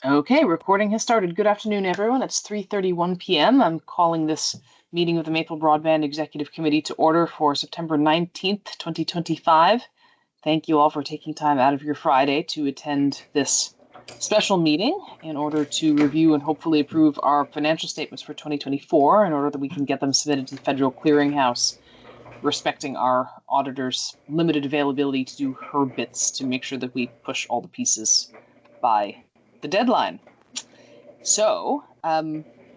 Okay, recording has started. Good afternoon, everyone. It's 3:31 p.m. I'm calling this meeting of the Maple Broadband Executive Committee to order for September 19th, 2025. Thank you all for taking time out of your Friday to attend this special meeting in order to review and hopefully approve our financial statements for 2024 in order that we can get them submitted to the Federal Clearinghouse, respecting our auditor's limited availability to do her bits to make sure that we push all the pieces by the deadline. So,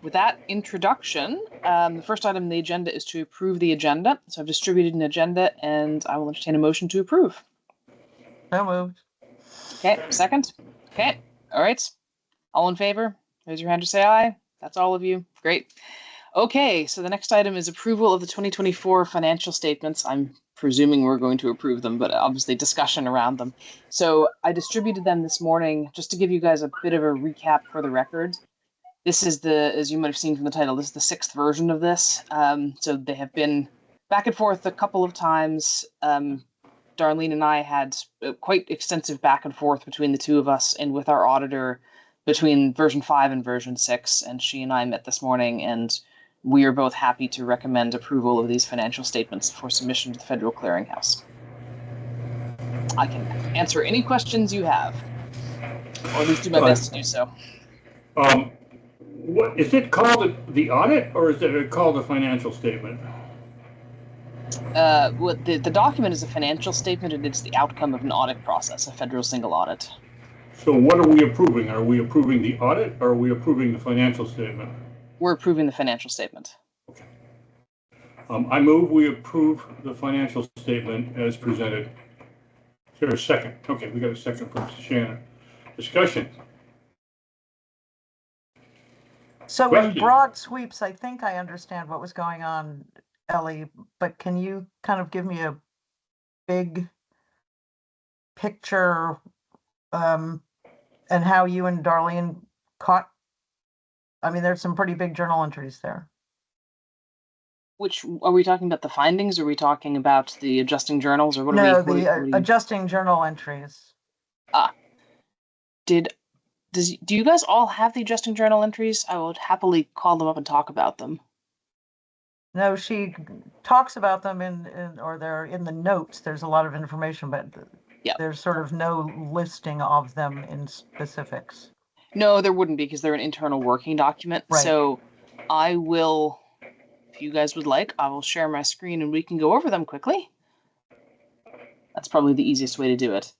with that introduction, the first item on the agenda is to approve the agenda. So I've distributed an agenda and I will entertain a motion to approve. So moved. Okay, second? Okay, all right. All in favor? Raise your hand to say aye. That's all of you. Great. Okay, so the next item is approval of the 2024 financial statements. I'm presuming we're going to approve them, but obviously discussion around them. So I distributed them this morning just to give you guys a bit of a recap for the record. This is as you might have seen from the title, this is the sixth version of this. So they have been back and forth a couple of times. Darlene and I had quite extensive back and forth between the two of us and with our auditor between version 5 and version 6. And she and I met this morning, and we are both happy to recommend approval of these financial statements for submission to the Federal Clearinghouse. I can answer any questions you have, or at least do my best to do so. What is it called? The audit, or is it called a financial statement? The document is a financial statement, and it's the outcome of an audit process, a federal single audit. So what are we approving? Are we approving the audit, or are we approving the financial statement? We're approving the financial statement. Okay. I move we approve the financial statement as presented. Is there a second? Okay, we got a second from Shannon. Discussion. So in broad sweeps, I think I understand what was going on, Ellie, but can you kind of give me a big picture and how you and Darlene caught? I mean, there's some pretty big journal entries there. Which, are we talking about the findings, or are we talking about the adjusting journals, or what are we? No, the adjusting journal entries. Do you guys all have the adjusting journal entries? I would happily call them up and talk about them. No, she talks about them or they're in the notes. There's a lot of information, but there's sort of no listing of them in specifics. No, there wouldn't be, because they're an internal working document. Right. So I will, if you guys would like, I will share my screen and we can go over them quickly. That's probably the easiest way to do it.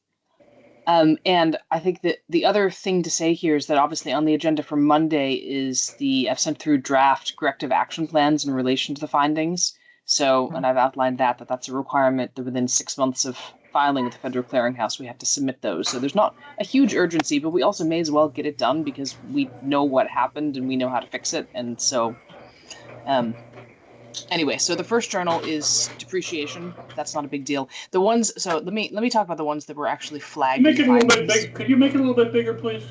And I think that the other thing to say here is that obviously on the agenda for Monday is I've sent through draft corrective action plans in relation to the findings. So, and I've outlined that's a requirement that within 6 months of filing with the Federal Clearinghouse, we have to submit those. So there's not a huge urgency, but we also may as well get it done because we know what happened and we know how to fix it. And so, anyway, so the first journal is depreciation. That's not a big deal. The ones, so let me talk about the ones that were actually flagged. Make it a little bit bigger. Could you make it a little bit bigger, please?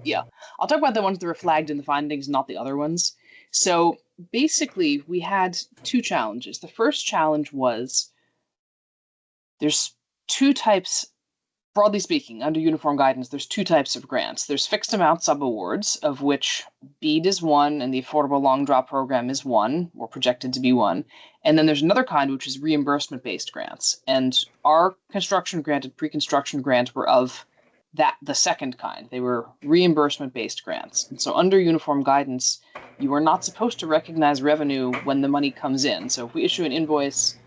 Yeah, I'll talk about the ones that were flagged in the findings, not the other ones. So basically, we had two challenges. The first challenge was there's two types. Broadly speaking, under uniform guidance, there's two types of grants. There's fixed amount subawards, of which BEAD is one and the Affordable Long Draw Program is one, or projected to be one. And then there's another kind, which is reimbursement-based grants. And our construction grant and pre-construction grant were of the second kind. They were reimbursement-based grants. And so under uniform guidance, you are not supposed to recognize revenue when the money comes in. So if we issue an invoice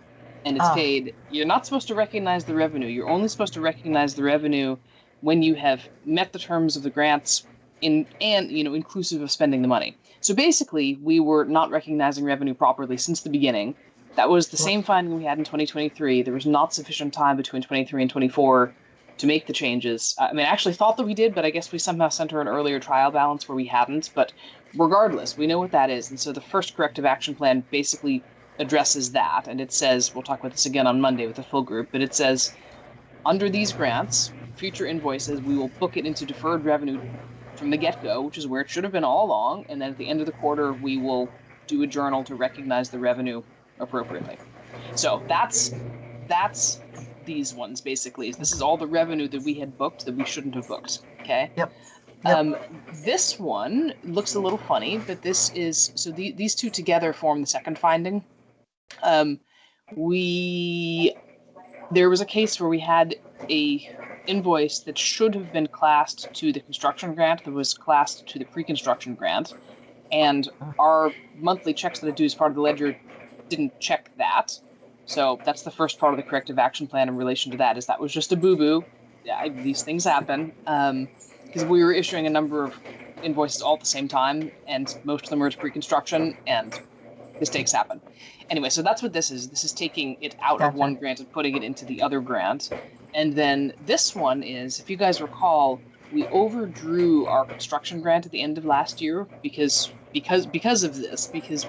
and it's paid, you're not supposed to recognize the revenue. You're only supposed to recognize the revenue when you have met the terms of the grants inclusive of spending the money. So basically, we were not recognizing revenue properly since the beginning. That was the same finding we had in 2023. There was not sufficient time between 23 and 24 to make the changes. I mean, I actually thought that we did, but I guess we somehow sent her an earlier trial balance where we hadn't. But regardless, we know what that is. And so the first corrective action plan basically addresses that, and it says, we'll talk about this again on Monday with the full group, but it says, under these grants, future invoices, we will book it into deferred revenue from the get-go, which is where it should have been all along, and then at the end of the quarter, we will do a journal to recognize the revenue appropriately. So that's these ones, basically. This is all the revenue that we had booked that we shouldn't have booked, okay? Yep. Yep. This one looks a little funny, but this is, so these two together form the second finding. There was a case where we had a invoice that should have been classed to the construction grant that was classed to the pre-construction grant, and our monthly checks that I do as part of the ledger didn't check that. So that's the first part of the corrective action plan in relation to that, is that was just a boo-boo. Yeah, these things happen. Because we were issuing a number of invoices all at the same time, and most of them were to pre-construction, and mistakes happen. Anyway, so that's what this is. This is taking it out of one grant and putting it into the other grant. And then this one is, if you guys recall, we overdrew our construction grant at the end of last year because of this, because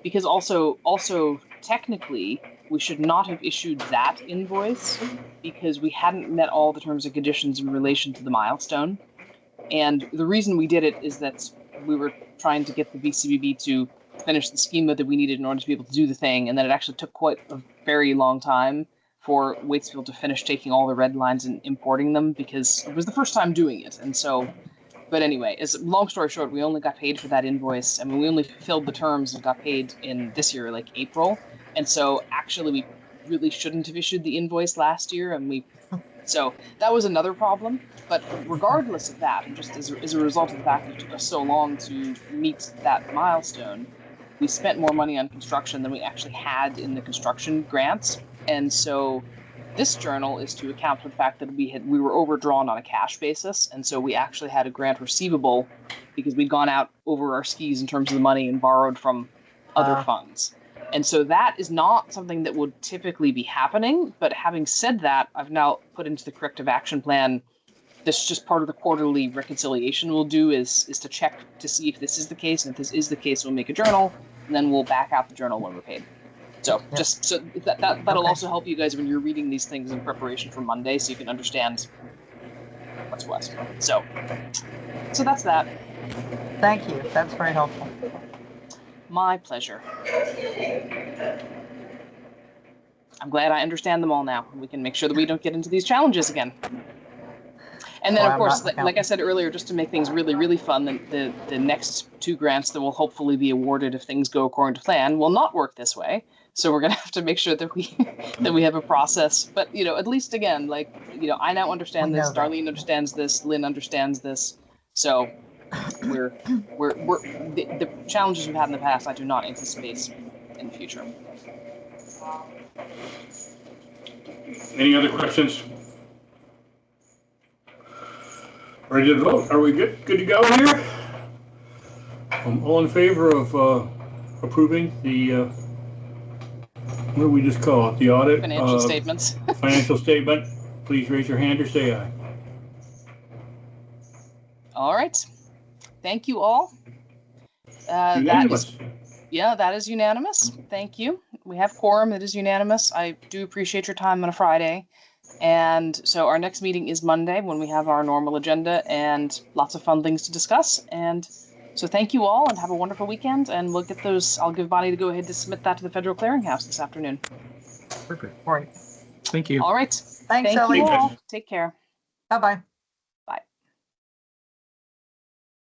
because also technically we should not have issued that invoice because we hadn't met all the terms and conditions in relation to the milestone. And the reason we did it is that we were trying to get the VCBB to finish the schema that we needed in order to be able to do the thing, and then it actually took quite a very long time for Waitsfield to finish taking all the red lines and importing them, because it was the first time doing it. And so, but anyway, as long story short, we only got paid for that invoice. I mean, we only fulfilled the terms and got paid in this year, like April. And so actually we really shouldn't have issued the invoice last year, and so that was another problem. But regardless of that, and just as a result of the fact that it took us so long to meet that milestone, we spent more money on construction than we actually had in the construction grants. And so this journal is to account for the fact that we were overdrawn on a cash basis, and so we actually had a grant receivable because we'd gone out over our skis in terms of the money and borrowed from other funds. And so that is not something that would typically be happening. But having said that, I've now put into the corrective action plan, this is just part of the quarterly reconciliation we'll do, is to check to see if this is the case. And if this is the case, we'll make a journal, and then we'll back out the journal when we're paid. So just so that'll also help you guys when you're reading these things in preparation for Monday, so you can understand what's what. So that's that. Thank you. That's very helpful. My pleasure. I'm glad I understand them all now. We can make sure that we don't get into these challenges again. And then, of course, like I said earlier, just to make things really, really fun, the next two grants that will hopefully be awarded if things go according to plan will not work this way. So we're going to have to make sure that we have a process. But, at least again, I now understand this. Darlene understands this. Lynn understands this. So we're the challenges we've had in the past, I do not anticipate in the future. Any other questions? Ready to vote? Are we good to go here? All in favor of approving the what do we just call it? The audit? Financial statements. Financial statement. Please raise your hand or say aye. All right. Thank you all. Unanimous. That is unanimous. Thank you. We have quorum. It is unanimous. I do appreciate your time on a Friday. And so our next meeting is Monday, when we have our normal agenda and lots of fun things to discuss. And so thank you all, and have a wonderful weekend. And we'll get those. I'll give Bonnie to go ahead to submit that to the Federal Clearinghouse this afternoon. Perfect. Right. Thank you. All right. Thanks, Thank Ellie. you all. Take care. Bye-bye.